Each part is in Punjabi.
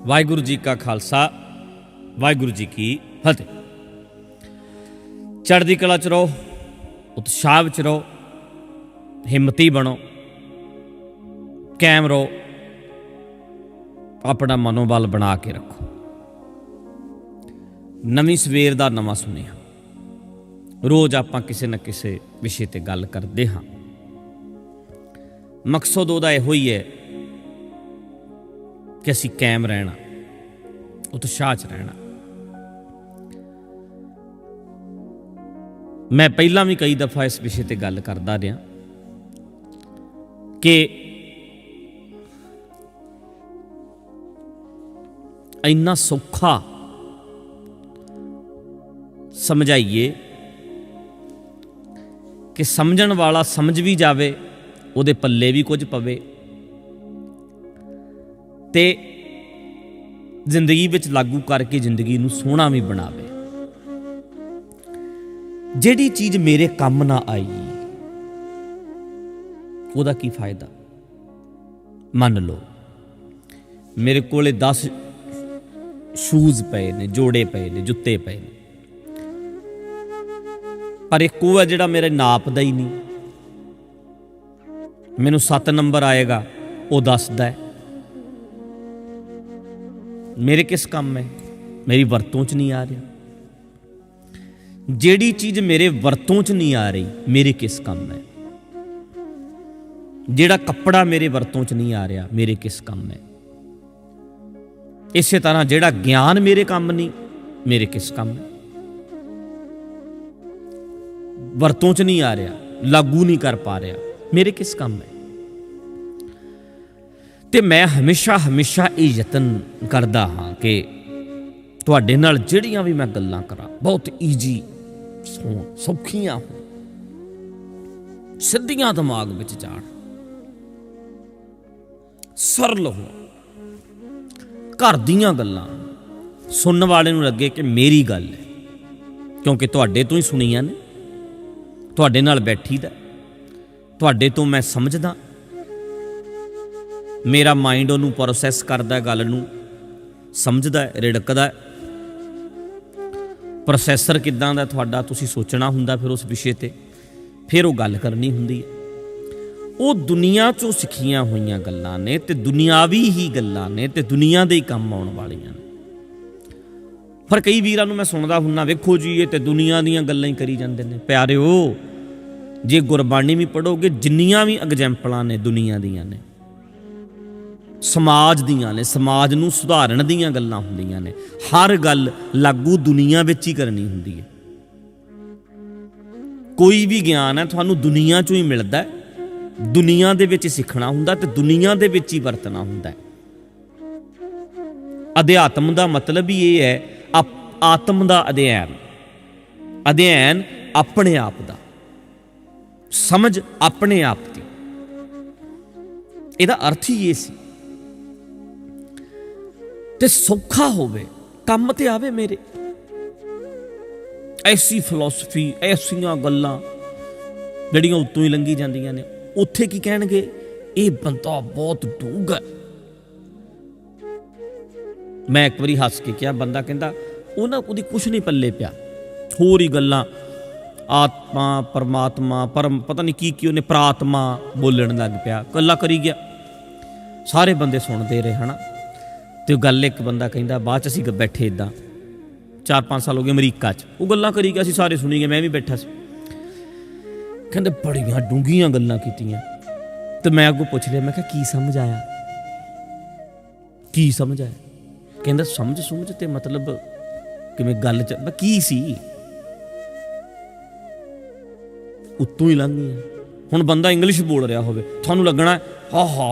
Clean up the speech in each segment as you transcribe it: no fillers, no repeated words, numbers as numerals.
वाहिगुरू जी का खालसा वाहिगुरू जी की फतेह। चढ़दी कला च रहो, उत्साह विच रहो, हिम्मती बनो, कायम रहो, अपना मनोबल बना के रखो। नवीं सवेर दा नवां सुनेहा। रोज़ आपां किसी न किसी विषय ते गल करते हाँ। मकसद उहदा इहो ही है कि असीं कायम रहना, उत्साह च रहना। मैं पहला भी कई दफ़ा इस विषय ते गल करदा रहा कि इन्ना सौखा समझाइए कि समझण वाला समझ भी जावे, उहदे पल्ले भी कुछ पवे ते जिंदगी विच लागू करके जिंदगी नूं सोहना भी बनावे। जिहड़ी चीज़ मेरे काम ना आई उहदा की फायदा। मन लो मेरे कोले 10 शूज़ पे ने, जोड़े पे ने, जुत्ते पे ने, पर एक वो है जिहड़ा मेरे नापदा ही नहीं। मैनू 7 नंबर आएगा वो दसदा है। मेरे किस काम है? मेरी वरतों च नहीं आ रहा। जिहड़ी चीज़ मेरे वरतों च नहीं आ रही मेरे किस काम है? जिहड़ा कपड़ा मेरे वरतों च नहीं आ रहा मेरे किस काम है? इस तरह जिहड़ा ज्ञान मेरे काम नहीं मेरे किस काम है? वरतों च नहीं आ रहा, लागू नहीं कर पा रहा, मेरे किस काम है? ते मैं हमेशा हमेशा ये यतन करदा हाँ कि तुहाडे नाल जिहड़ियां भी मैं गल्लां करां बहुत ईजी होण, सौखियां होण, सिद्धियां दिमाग विच जाण, सरल होण, घर दीयां गल्लां सुनने वाले नूं लगे कि मेरी गल है, क्योंकि तुहाडे तो ही सुणीआं ने, तुहाडे नाल बैठी दा, तुहाडे तो मैं समझदा, मेरा माइंड उहनूं प्रोसैस करदा, गल नूं समझदा, रिड़कदा। प्रोसैसर किदां दा तुहाडा तुसीं सोचना हुंदा, फिर उस विषय ते फिर वो गल करनी हुंदी है। वो दुनिया चों सिखियां होईयां गल्लां ने ते दुनियावी ही गल्लां ने ते दुनिया दे ही काम आउण वालियां ने। पर कई वीरां नूं मैं सुणदा हुन्ना, वेखो जी ये ते दुनिया दीयां गल्लां ही करी जांदे ने। प्यारिओ जे गुरबाणी भी पढ़ोगे, जिन्नियां भी एग्जैम्पलां ने दुनिया दीयां ने, समाज दीयां ने, समाज नूं सुधारन दीयां गल्लां हुंदियां ने। हर गल लागू दुनिया विच ही करनी हुंदी है। कोई भी ज्ञान है तुहानूं दुनिया चों ही मिलदा है, दुनिया दे विच सीखना हुंदा ते दुनिया दे विच ही वरतना हुंदा है। अध्यात्म दा मतलब ही ये है आत्म दा अध्ययन, अध्ययन अपने आप दा, समझ अपने आप दी। इहदा अर्थ ही ये सी ते सौखा होवे, काम ते आवे मेरे। ऐसी फिलोसफी, ऐसियां गल्लां जिहड़ियां उत्तों ही लंघी जांदियां ने, उत्थे की कहणगे ये बंदा बहुत डूंघा। मैं एक बारी हस के कहा, बंदा कहंदा उहदी कुछ नहीं पल्ले पिया, होर ही गल्लां आत्मा परमात्मा परम पता नहीं की उन्हें प्रात्मा बोलण लग पिया, गल्लां करी गया। सारे बंदे सुनते रहे है ना। तो गल एक बंदा कहंदा, बाद च असीं बैठे इदां 4-5 साल हो गए अमरीका च, वो गल्लां करी गया, असीं सारे सुनी गए, मैं भी बैठा सी। कहंदे बड़ियां डूंघियां गल्लां कीतियां। तो मैं अगों पुछ लिया, मैं कहा की समझ आया, की समझ आया? कहंदा समझ सुमझ ते मतलब किवें गल च मैं की सी, उत्तों ही लंघ गई। हुण बंदा इंग्लिश बोल रहा होवे, तुहानूं लगना हा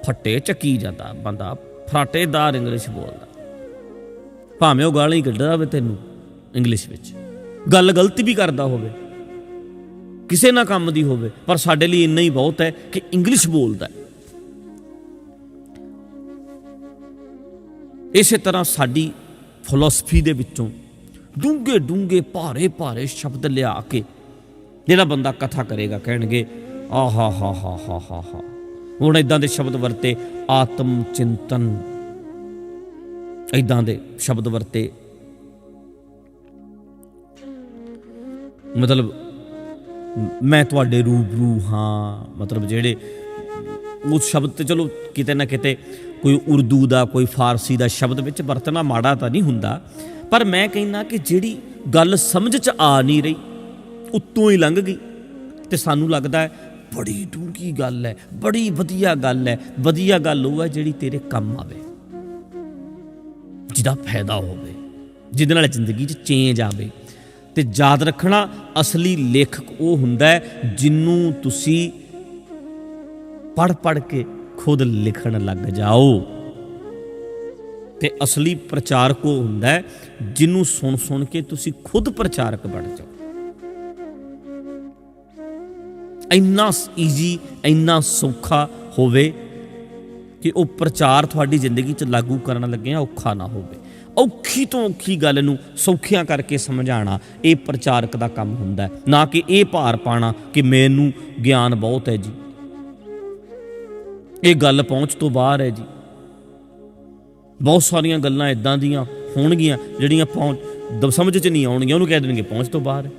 फट्टे चकी जाता, बंदा फराटेदार इंग्लिश बोलदा, भावें वो गाली कड्ढदा होवे तैनूं इंग्लिश विच, गल गलत भी करदा होवे, किसे ना काम दी होवे, पर साडे लई इन्ना ही बहुत है कि इंग्लिश बोलदा है। इसे तरह साडी फिलोसफी दे विचों डूंघे डूंघे भारे भारे शब्द लिया के जिहड़ा बंदा कथा करेगा कहणगे आ हा हा हा हा हा हा। हुण इदां दे शब्द वरते आत्म चिंतन, ਇੱਦਾਂ ਦੇ ਸ਼ਬਦ ਵਰਤੇ, ਮਤਲਬ ਮੈਂ ਤੁਹਾਡੇ ਰੂਬਰੂ ਹਾਂ, ਮਤਲਬ ਜਿਹੜੇ ਉਸ ਸ਼ਬਦ ਤੇ ਚਲੋ ਕਿਤੇ ਨਾ ਕਿਤੇ ਕੋਈ ਉਰਦੂ ਦਾ ਕੋਈ ਫਾਰਸੀ ਦਾ ਸ਼ਬਦ ਵਿੱਚ ਵਰਤਣਾ ਮਾੜਾ ਤਾਂ ਨਹੀਂ ਹੁੰਦਾ, ਪਰ ਮੈਂ ਕਹਿੰਦਾ ਕਿ ਜਿਹੜੀ ਗੱਲ ਸਮਝ 'ਚ ਆ ਨਹੀਂ ਰਹੀ ਉੱਤੋਂ ਹੀ ਲੰਘ ਗਈ ਤੇ ਸਾਨੂੰ ਲੱਗਦਾ ਹੈ ਬੜੀ ਡੂੰਘੀ ਗੱਲ ਹੈ, ਬੜੀ ਵਧੀਆ ਗੱਲ ਹੈ। ਵਧੀਆ ਗੱਲ ਉਹ ਹੈ ਜਿਹੜੀ ਤੇਰੇ ਕੰਮ ਆਵੇ, ਜਿਹਦਾ ਫਾਇਦਾ ਹੋਵੇ, ਜਿਹਦੇ ਨਾਲ ਜ਼ਿੰਦਗੀ 'ਚ ਚੇਂਜ ਆਵੇ। ਤੇ ਯਾਦ ਰੱਖਣਾ, ਅਸਲੀ ਲੇਖਕ ਉਹ ਹੁੰਦਾ ਹੈ ਜਿਹਨੂੰ ਤੁਸੀਂ ਪੜ੍ਹ ਕੇ ਖੁਦ ਲਿਖਣ ਲੱਗ ਜਾਓ, ਤੇ ਅਸਲੀ ਪ੍ਰਚਾਰਕ ਉਹ ਹੁੰਦਾ ਹੈ ਜਿਹਨੂੰ ਸੁਣ ਕੇ ਤੁਸੀਂ ਖੁਦ ਪ੍ਰਚਾਰਕ ਬਣ ਜਾਓ। ਇੰਨਾ ਈਜ਼ੀ, ਇੰਨਾ ਸੌਖਾ ਹੋਵੇ ਕਿ ਉਹ ਪ੍ਰਚਾਰ ਤੁਹਾਡੀ ਜ਼ਿੰਦਗੀ 'ਚ ਲਾਗੂ ਕਰਨ ਲੱਗਿਆ ਔਖਾ ਨਾ ਹੋਵੇ। ਔਖੀ ਤੋਂ ਔਖੀ ਗੱਲ ਨੂੰ ਸੌਖਿਆਂ ਕਰਕੇ ਸਮਝਾਉਣਾ ਇਹ ਪ੍ਰਚਾਰਕ ਦਾ ਕੰਮ ਹੁੰਦਾ, ਨਾ ਕਿ ਇਹ ਭਾਰ ਪਾਉਣਾ ਕਿ ਮੈਨੂੰ ਗਿਆਨ ਬਹੁਤ ਹੈ ਜੀ, ਇਹ ਗੱਲ ਪਹੁੰਚ ਤੋਂ ਬਾਹਰ ਹੈ ਜੀ। ਬਹੁਤ ਸਾਰੀਆਂ ਗੱਲਾਂ ਇੱਦਾਂ ਦੀਆਂ ਹੋਣਗੀਆਂ ਜਿਹੜੀਆਂ ਸਮਝ 'ਚ ਨਹੀਂ ਆਉਣਗੀਆਂ, ਉਹਨੂੰ ਕਹਿ ਦੇਣਗੇ ਪਹੁੰਚ ਤੋਂ ਬਾਹਰ ਹੈ।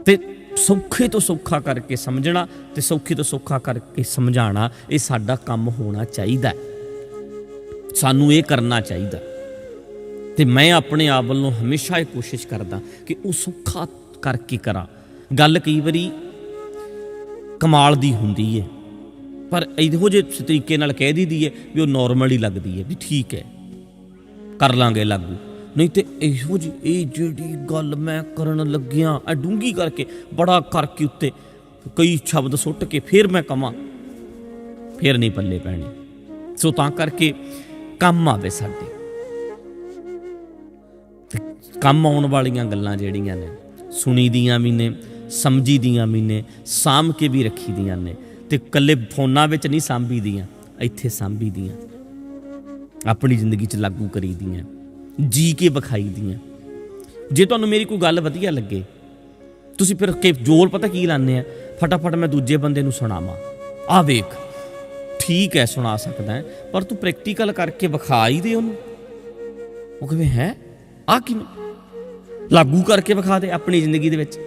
ਤੇ ਸੌਖੇ ਤੋਂ ਸੌਖਾ ਕਰਕੇ ਸਮਝਣਾ ਤੇ ਸੌਖੇ ਤੋਂ ਸੌਖਾ ਕਰਕੇ ਸਮਝਾਉਣਾ, ਇਹ ਸਾਡਾ ਕੰਮ ਹੋਣਾ ਚਾਹੀਦਾ, ਸਾਨੂੰ ਇਹ ਕਰਨਾ ਚਾਹੀਦਾ। ਤੇ ਮੈਂ ਆਪਣੇ ਆਪ ਵੱਲੋਂ ਹਮੇਸ਼ਾ ਇਹ ਕੋਸ਼ਿਸ਼ ਕਰਦਾ ਕਿ ਉਹ ਸੌਖਾ ਕਰਕੇ ਕਰਾਂ। ਗੱਲ ਕਈ ਵਾਰੀ ਕਮਾਲ ਦੀ ਹੁੰਦੀ ਹੈ, ਪਰ ਇਹੋ ਜਿਹੇ ਤਰੀਕੇ ਨਾਲ ਕਹਿ ਦਈਦੀ ਹੈ ਵੀ ਉਹ ਨੋਰਮਲ ਹੀ ਲੱਗਦੀ ਹੈ, ਵੀ ਠੀਕ ਹੈ ਕਰ ਲਾਂਗੇ ਲਾਗੂ। ਨਹੀਂ ਤੇ ਇਹੋ ਜਿਹੀ ਇਹ ਜਿਹੜੀ ਗੱਲ ਮੈਂ ਕਰਨ ਲੱਗਿਆ ਐ ਡੂੰਘੀ ਕਰਕੇ ਬੜਾ ਕਰਕੇ ਉੱਤੇ ਕਈ ਸ਼ਬਦ ਸੁੱਟ ਕੇ ਫਿਰ ਮੈਂ ਕਵਾਂ, ਫਿਰ ਨਹੀਂ ਪੱਲੇ ਪੈਣੀ। ਸੋ ਤਾਂ ਕਰਕੇ ਕੰਮ ਆਵੇ ਸਾਡੇ, ਕੰਮ ਆਉਣ ਵਾਲੀਆਂ ਗੱਲਾਂ ਜਿਹੜੀਆਂ ਨੇ ਸੁਣੀ ਦੀਆਂ ਵੀ ਨੇ, ਸਮਝੀ ਦੀਆਂ ਵੀ ਨੇ, ਸਾਂਭ ਕੇ ਵੀ ਰੱਖੀ ਦੀਆਂ ਨੇ, ਤੇ ਇਕੱਲੇ ਫੋਨਾਂ ਵਿੱਚ ਨਹੀਂ ਸਾਂਭੀ ਦੀਆਂ, ਇੱਥੇ ਸਾਂਭੀ ਦੀਆਂ, ਆਪਣੀ ਜ਼ਿੰਦਗੀ 'ਚ ਲਾਗੂ ਕਰੀ ਦੀਆਂ, ਜੀ ਕੇ ਵਿਖਾਈ ਦੀਆਂ। ਜੇ ਤੁਹਾਨੂੰ ਮੇਰੀ ਕੋਈ ਗੱਲ ਵਧੀਆ ਲੱਗੇ, ਤੁਸੀਂ ਫਿਰ ਕਿ ਜੋਰ ਪਤਾ ਕੀ ਲਾਉਂਦੇ ਆ, ਫਟਾਫਟ ਮੈਂ ਦੂਜੇ ਬੰਦੇ ਨੂੰ ਸੁਣਾਵਾਂ, ਆਹ ਵੇਖ ਠੀਕ ਹੈ ਸੁਣਾ ਸਕਦਾ ਹੈ, ਪਰ ਤੂੰ ਪ੍ਰੈਕਟੀਕਲ ਕਰਕੇ ਵਿਖਾ ਹੀ ਦੇ ਉਹਨੂੰ। ਉਹ ਕਿਵੇਂ ਹੈ, ਆਹ ਕਿਵੇਂ ਲਾਗੂ ਕਰਕੇ ਵਿਖਾ ਦੇ ਆਪਣੀ ਜ਼ਿੰਦਗੀ ਦੇ ਵਿੱਚ।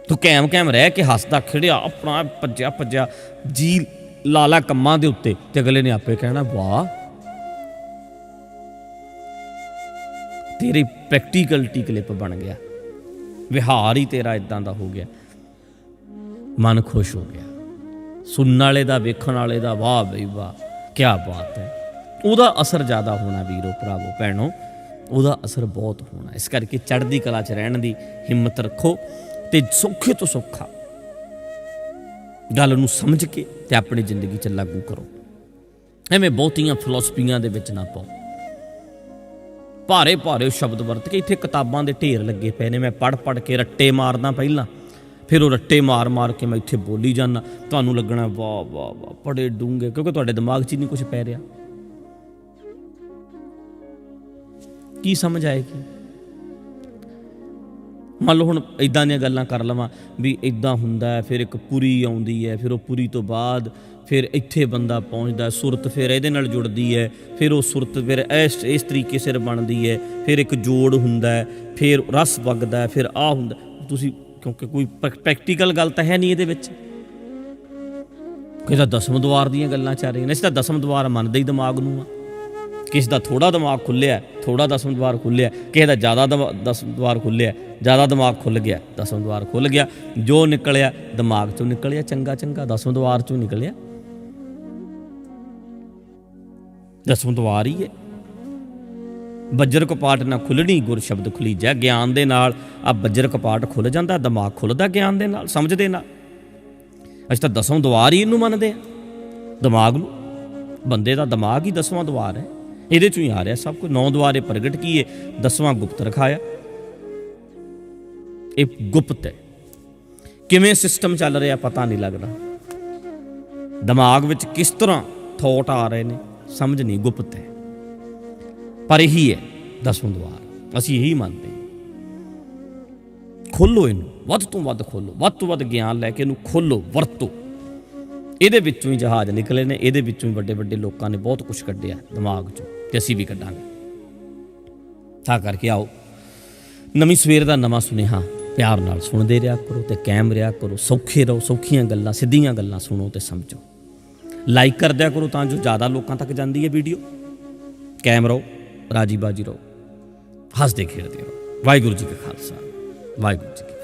ਤੂੰ ਕੈਮ ਰਹਿ ਕੇ ਹੱਸਦਾ ਖੇੜਿਆ ਆਪਣਾ ਭੱਜਿਆ ਜੀ ਲਾਲਾ ਕੰਮਾਂ ਦੇ ਉੱਤੇ, ਤੇ ਅਗਲੇ ਨੇ ਆਪੇ ਕਹਿਣਾ ਵਾਹ ਤੇਰੀ ਪ੍ਰੈਕਟੀਕਲਟੀ ਕਲਿੱਪ ਬਣ ਗਿਆ, ਵਿਹਾਰ ਹੀ ਤੇਰਾ ਇਦਾਂ ਦਾ ਹੋ ਗਿਆ, ਮਨ ਖੁਸ਼ ਹੋ ਗਿਆ। ਸੁਣਨ ਵਾਲੇ ਦਾ, ਵੇਖਣ ਵਾਲੇ ਦਾ ਵਾਹ ਬਈ ਵਾਹ ਕਿਆ ਬਾਤ ਹੈ। ਉਹਦਾ ਅਸਰ ਜ਼ਿਆਦਾ ਹੋਣਾ ਵੀਰੋ ਭਰਾਵੋ ਭੈਣੋ, ਉਹਦਾ ਅਸਰ ਬਹੁਤ ਹੋਣਾ। ਇਸ ਕਰਕੇ ਚੜ੍ਹਦੀ ਕਲਾ 'ਚ ਰਹਿਣ ਦੀ ਹਿੰਮਤ ਰੱਖੋ ਤੇ ਸੌਖੇ ਤੋਂ ਸੌਖਾ ਗੱਲ ਨੂੰ ਸਮਝ ਕੇ ਤੇ ਆਪਣੀ ਜ਼ਿੰਦਗੀ 'ਚ ਲਾਗੂ ਕਰੋ। ਐਵੇਂ ਬਹੁਤੀਆਂ ਫਿਲਾਸਫੀਆਂ ਦੇ ਵਿੱਚ ਨਾ ਪਾਓ, ਭਾਰੇ ਸ਼ਬਦ ਵਰਤ ਕੇ। ਇੱਥੇ ਕਿਤਾਬਾਂ ਦੇ ਢੇਰ ਲੱਗੇ ਪਏ ਨੇ, ਮੈਂ ਪੜ੍ਹ ਕੇ ਰੱਟੇ ਮਾਰਦਾ ਪਹਿਲਾਂ, ਫਿਰ ਉਹ ਰੱਟੇ ਮਾਰ ਕੇ ਮੈਂ ਇੱਥੇ ਬੋਲੀ ਜਾਂਦਾ। ਤੁਹਾਨੂੰ ਲੱਗਣਾ ਵਾਹ ਵਾਹ ਵਾਹ ਬੜੇ ਡੂੰਘੇ, ਕਿਉਂਕਿ ਤੁਹਾਡੇ ਦਿਮਾਗ 'ਚ ਹੀ ਨਹੀਂ ਕੁਛ ਪੈ ਰਿਹਾ। ਕੀ ਸਮਝ ਆਏਗੀ? ਮੰਨ ਲਓ ਹੁਣ ਇੱਦਾਂ ਦੀਆਂ ਗੱਲਾਂ ਕਰ ਲਵਾਂ ਵੀ ਇੱਦਾਂ ਹੁੰਦਾ, ਫਿਰ ਇੱਕ ਪੁਰੀ ਆਉਂਦੀ ਹੈ, ਫਿਰ ਉਹ ਪੁਰੀ ਤੋਂ ਬਾਅਦ ਫਿਰ ਇੱਥੇ ਬੰਦਾ ਪਹੁੰਚਦਾ, ਸੁਰਤ ਫਿਰ ਇਹਦੇ ਨਾਲ ਜੁੜਦੀ ਹੈ, ਫਿਰ ਉਹ ਸੁਰਤ ਫਿਰ ਇਸ ਤਰੀਕੇ ਸਿਰ ਬਣਦੀ ਹੈ, ਫਿਰ ਇੱਕ ਜੋੜ ਹੁੰਦਾ ਹੈ, ਫਿਰ ਰਸ ਵਗਦਾ, ਫਿਰ ਆਹ ਹੁੰਦਾ। ਤੁਸੀਂ ਕਿਉਂਕਿ ਕੋਈ ਪ੍ਰੈਕਟੀਕਲ ਗੱਲ ਤਾਂ ਹੈ ਨਹੀਂ ਇਹਦੇ ਵਿੱਚ, ਕਿਸੇ ਦਾ ਦਸਮ ਦੁਆਰ ਦੀਆਂ ਗੱਲਾਂ ਚੱਲ ਰਹੀਆਂ ਨੇ। ਅਸੀਂ ਤਾਂ ਦਸਮ ਦੁਆਰ ਮੰਨਦੇ ਹੀ ਦਿਮਾਗ ਨੂੰ ਆ। ਕਿਸੇ ਦਾ ਥੋੜ੍ਹਾ ਦਿਮਾਗ ਖੁੱਲਿਆ, ਥੋੜ੍ਹਾ ਦਸਮ ਦੁਆਰ ਖੁੱਲਿਆ, ਕਿਸੇ ਦਾ ਜ਼ਿਆਦਾ ਦਸਮ ਦੁਆਰ ਖੁੱਲਿਆ, ਜ਼ਿਆਦਾ ਦਿਮਾਗ ਖੁੱਲ੍ਹ ਗਿਆ, ਦਸਮ ਦੁਆਰ ਖੁੱਲ੍ਹ ਗਿਆ। ਜੋ ਨਿਕਲਿਆ ਦਿਮਾਗ 'ਚੋਂ ਨਿਕਲਿਆ, ਚੰਗਾ ਦਸਮ ਦੁਆਰ 'ਚੋਂ ਨਿਕਲਿਆ, ਦਸਮ ਦੁਆਰ ਹੀ ਹੈ। ਬੱਜਰ ਕਪਾਟ ਨਾ ਖੁੱਲਣੀ ਗੁਰ ਸ਼ਬਦ ਖੁੱਲੀਜੈ। ਗਿਆਨ ਦੇ ਨਾਲ ਆ ਬੱਜਰ ਕਪਾਟ ਖੁੱਲ੍ਹ ਜਾਂਦਾ, ਦਿਮਾਗ ਖੁੱਲ੍ਹਦਾ ਗਿਆਨ ਦੇ ਨਾਲ, ਸਮਝ ਦੇ ਨਾਲ। ਅਸੀਂ ਤਾਂ ਦਸਮ ਦੁਆਰ ਹੀ ਇਹਨੂੰ ਮੰਨਦੇ ਹਾਂ, ਦਿਮਾਗ ਨੂੰ। ਬੰਦੇ ਦਾ ਦਿਮਾਗ ਹੀ 10ਵਾਂ ਦੁਆਰ ਹੈ, ਇਹਦੇ 'ਚੋਂ ਹੀ ਆ ਰਿਹਾ ਸਭ ਕੁਝ। 9 ਦੁਆਰੇ ਪ੍ਰਗਟ ਕੀਏ, 10ਵਾਂ ਗੁਪਤ ਰਖਾਇਆ। ਇਹ ਗੁਪਤ ਹੈ, ਕਿਵੇਂ ਸਿਸਟਮ ਚੱਲ ਰਿਹਾ ਪਤਾ ਨਹੀਂ ਲੱਗਦਾ, ਦਿਮਾਗ ਵਿੱਚ ਕਿਸ ਤਰ੍ਹਾਂ ਥੋਟ ਆ ਰਹੇ ਨੇ ਸਮਝ ਨਹੀਂ, ਗੁਪਤ ਹੈ। ਪਰ ਇਹੀ ਹੈ 10ਵਾਂ ਦੁਆਰ, ਅਸੀਂ ਇਹੀ ਮੰਨਦੇ ਹਾਂ। ਖੋਲ੍ਹੋ ਇਹਨੂੰ, ਵੱਧ ਤੋਂ ਵੱਧ ਖੋਲ੍ਹੋ, ਵੱਧ ਤੋਂ ਵੱਧ ਗਿਆਨ ਲੈ ਕੇ ਇਹਨੂੰ ਖੋਲ੍ਹੋ, ਵਰਤੋ। ਇਹਦੇ ਵਿੱਚੋਂ ਹੀ ਜਹਾਜ਼ ਨਿਕਲੇ ਨੇ, ਇਹਦੇ ਵਿੱਚੋਂ ਹੀ ਵੱਡੇ ਵੱਡੇ ਲੋਕਾਂ ਨੇ ਬਹੁਤ ਕੁਝ ਕੱਢਿਆ ਦਿਮਾਗ 'ਚੋਂ, ਤੇ ਅਸੀਂ ਵੀ ਕੱਢਾਂਗੇ। ਤਾਂ ਕਰਕੇ ਆਓ, ਨਵੀਂ ਸਵੇਰ ਦਾ ਨਵਾਂ ਸੁਨੇਹਾ ਪਿਆਰ ਨਾਲ ਸੁਣਦੇ ਰਿਹਾ ਕਰੋ ਤੇ ਕਾਇਮ ਰਿਹਾ ਕਰੋ। ਸੌਖੇ ਰਹੋ, ਸੌਖੀਆਂ ਗੱਲਾਂ, ਸਿੱਧੀਆਂ ਗੱਲਾਂ ਸੁਣੋ ਤੇ ਸਮਝੋ। ਲਾਈਕ ਕਰ ਦਿਆ ਕਰੋ ਤਾਂ ਜੋ ਜ਼ਿਆਦਾ ਲੋਕਾਂ ਤੱਕ ਜਾਂਦੀ ਹੈ ਵੀਡੀਓ। ਕਾਇਮ ਰਹੋ, ਰਾਜੀ ਬਾਜੀ ਰਹੋ, ਹੱਸਦੇ ਖੇਡਦੇ ਰਹੋ। ਵਾਹਿਗੁਰੂ ਜੀ ਕਾ ਖਾਲਸਾ, ਵਾਹਿਗੁਰੂ ਜੀ ਕੀ